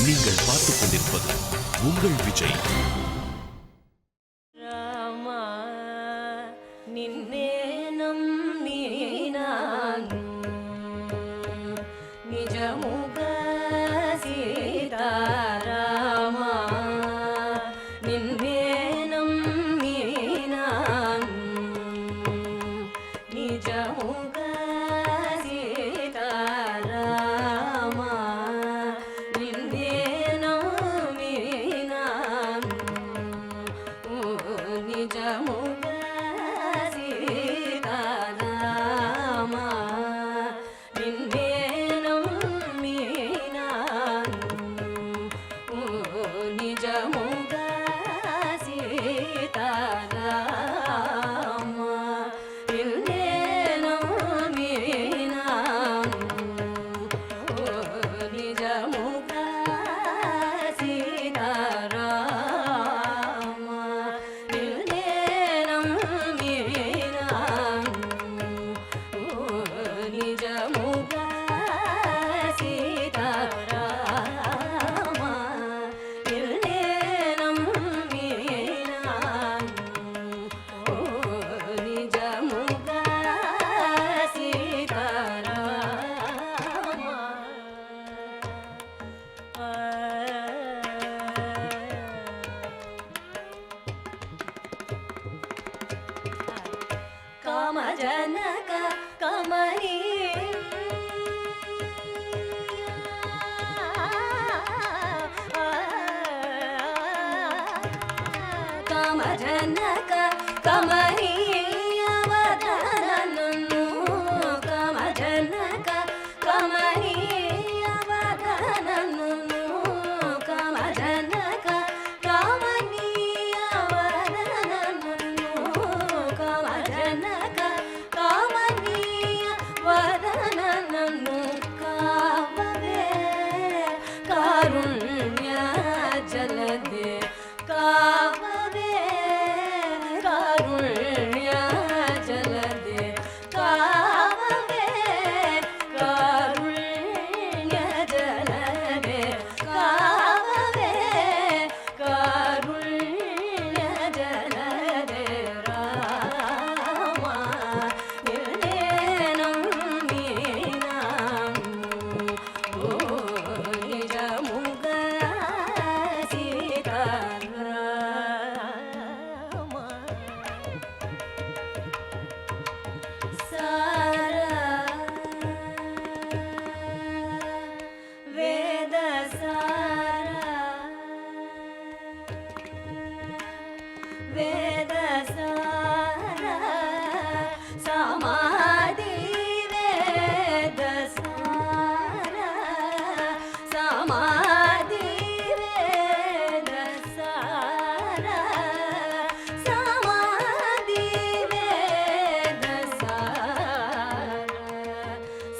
நீங்கள் பார்த்துக் கொண்டிருப்பது உங்கள் விஜய். जनक कमरी काम जनक कमरी अवदननु काम जनक कमरी अवदननु काम जनक कमरी अवदननु काम जनक वदननु काववे कारुण्य जलदे काववे कारुण्य जलदे काववे कारुण्य जलदे काववे कारुण्य जलदे रामा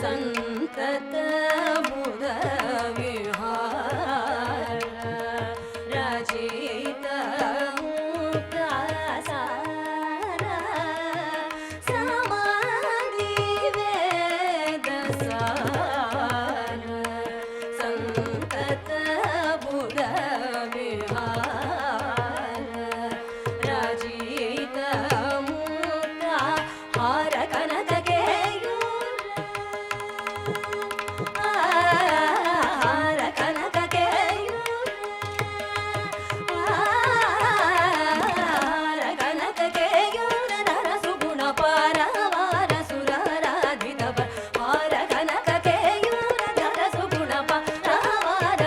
संतत बुध विहार रचित मुक्तासार समाधि वेद सार संतत बुध विहार रचित मुक्ता हार कनक के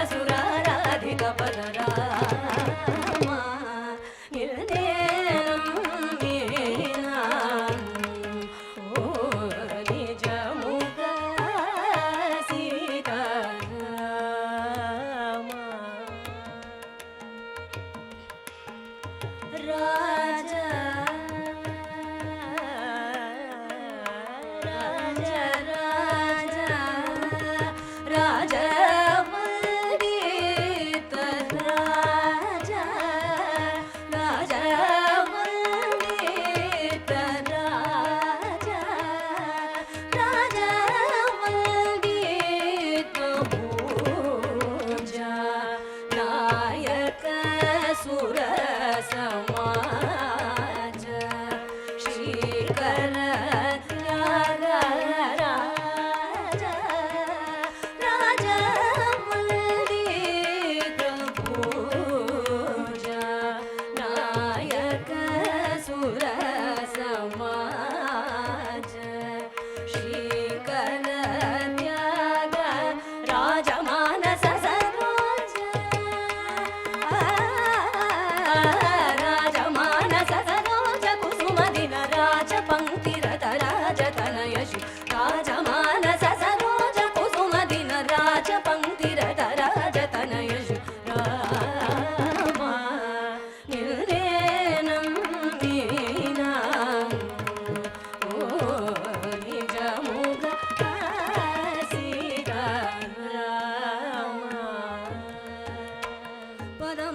सुगुण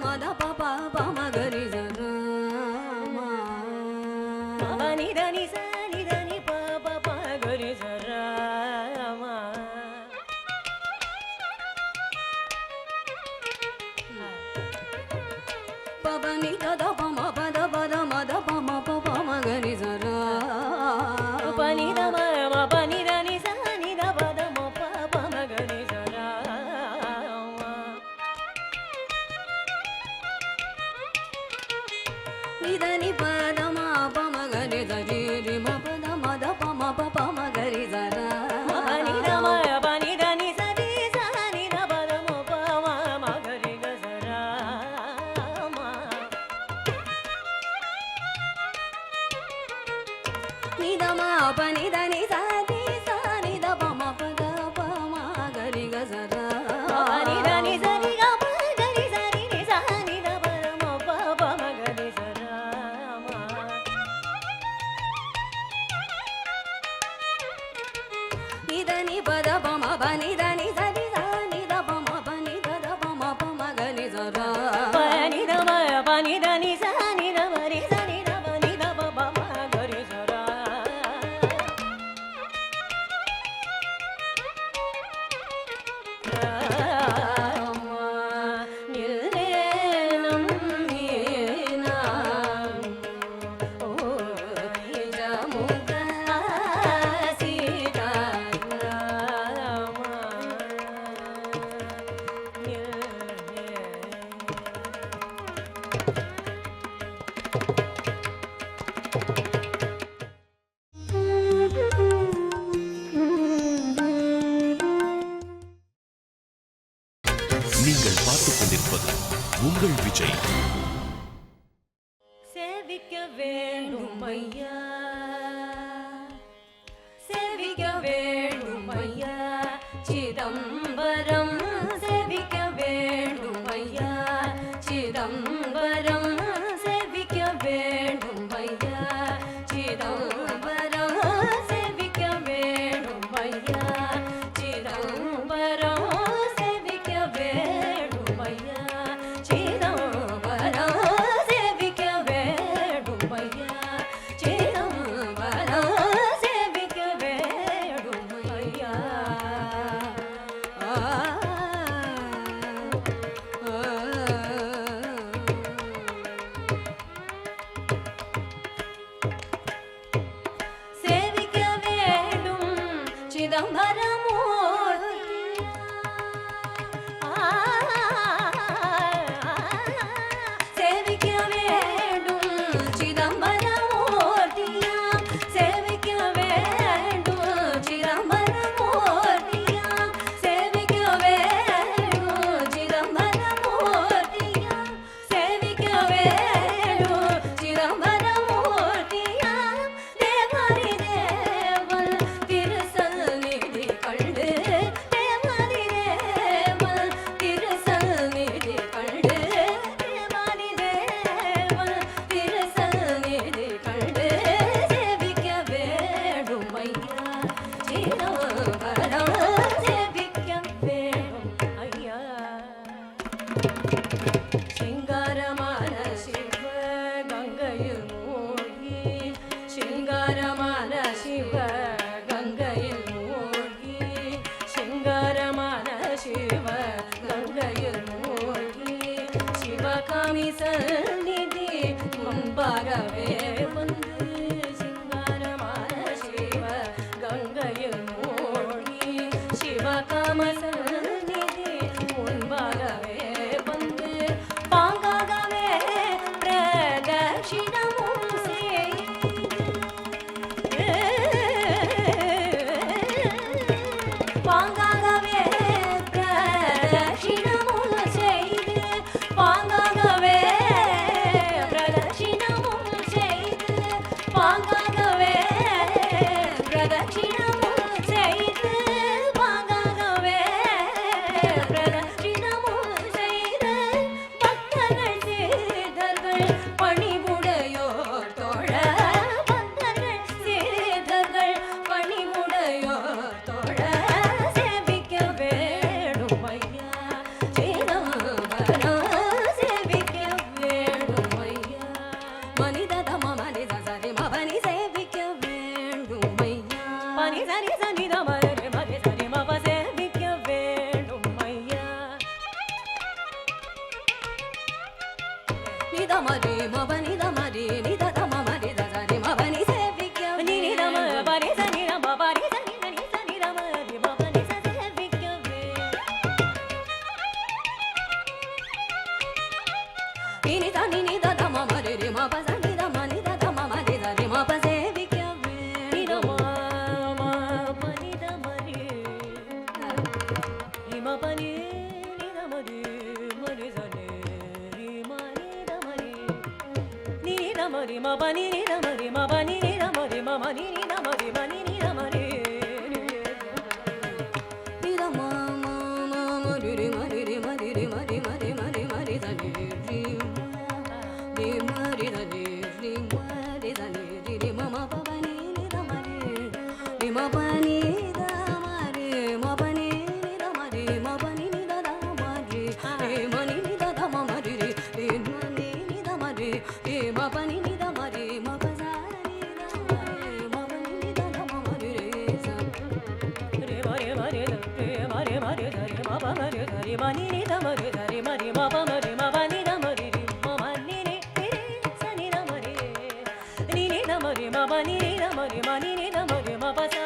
மத பப பமகரி சரமா பவனி தனி சனி தனி பப பகரி சரமா பவனி தத பம பத பத மத பம பப மகரி சரா பனி தம பனி தனி சனி த பத ம பப மகரி சரா நிதனி பத ம பம கரி சரி ரி ம பத மத பம பப மகரி சரா பனி தம பனி தனி சரி சனி த பத ம பம மகரி சரா நிதமா பனி தனி சதி சனி த பம பத பம கரி சரா பனி தனி சரி க பகரி சரி ரி சனி த பத ம பப மகரி சரா நிதனி பத பம பனி தனி சரி சனி த பம பனி த பம பம கரி சரா பனி தம பனி தனி சனி த பரி சனி த பனி த பம கரி சரா நில்லேனம் நீனாம் ஓ ஜமுக சீதாராமா நீங்கள் பார்த்துக் கொண்டிருப்பது உங்கள் விஜய். சேவிக்க வேண்டும் ஐயா சேவிக்க வேண்டும் ஐயா சிதம்பரம் சேவிக்க வேண்டும் ஐயா சிதம்பரம் சேவிக்க வேண்டும் ஐயா சிதம்பரம் சேவிக்க வேண்டும் ஐயா சிதம்பரம் சேவிக்க வேண்டும் ஐயா சிதம்பரம் சேவிக்க வேண்டும் ஐயா சிதம்பரம் சேவிக்க வேண்டும் ஐயா சேவிக்க வேண்டும் சேவிக்க வேண்டும் சிதம்பரமூர்த்தியா சேவிக்க வேண்டும் சிதம்பரமூர்த்தியா சேவிக்க வேண்டும் சிதம்பரமூர்த்தியா சேவிக்க வேண்டும் சிதம்பரமூர்த்தியா தேவரி தேவன் திருசந்நிதி கண்டு தேவரி தேவன் திருசந்நிதி கண்டு தேவரி தேவன் திருசந்நிதி கண்டு சேவிக்க வேண்டும் ஐயா சிதம்பரம் சேவிக்க வேண்டும் ஐயா சிங்காரமான சிவ கங்கையில் மூழ்கி சிங்காரமான சிவ கங்கையில் மூழ்கி சிங்காரமான சிவ கங்கையில் மூழ்கி சிவகாமி சந்நிதி முன்பாகவே வந்து சிங்காரமான சிவ கங்கையில் மூழ்கி சிவகாம சந்நிதி முன்பாகவே வந்து பாங்காகவே பிரதட்சிணமும் பாங்காகவே பிரதட்சிணமும் செய்து பாங்காகவே பிரதட்சிணமும் செய்து మరి మబని ద మరి ని ద ద మ మరి ద ద రి మబని సేవిక్య ని ని ద మ పరి స ని ర మ పరి స ని ద ని స ని ర మ రి మబని స సేవిక్య ని ని ద ని ద ద మ మరి రి మ ప స ని ద మ ని ద ద మ మరి ద రి మ ప సేవిక్య ని ద మ మ ప ని ద మరి రి మ ప ని ని ద మరి మరి స ని రి మ ని ద మరి ని ద మరి మ ప ని ని ద మరి మ ప ని ని ద మరి మ మ ని ని ద మరి మ ని ని ద మరి ని ద మ మ మ మ రి రి మ రి రి మ రి రి మ రి మ రి మ రి మ రి ద ని రి మ రి ద ని రి మ రి ద ని రి రి మ మ ప ప ని ని ద మరి రి మ ప ని ద మరి మ ప ని ని ద మరి మ ప ని ని ద ద మరి రి మ ని ని ద ద మ మరి రి రి మ ని ని ద మరి రి మ ప ని ని ద మరి మ ప స ని ద మరి మ ప ని ని ద ద మ మరి రి స రి మ రి మ రి ద రి మ రి మ రి ద రి మ ప మ రి ద రి మ ని ని ద మరి ద రి మ రి మ ప మ రి మ ప ని ద మరి రి మ మ ని ని రి రి స ని ద మరి ని ని ద మరి మ ప ని ని ద మరి మ ని ని ద మరి మ ప స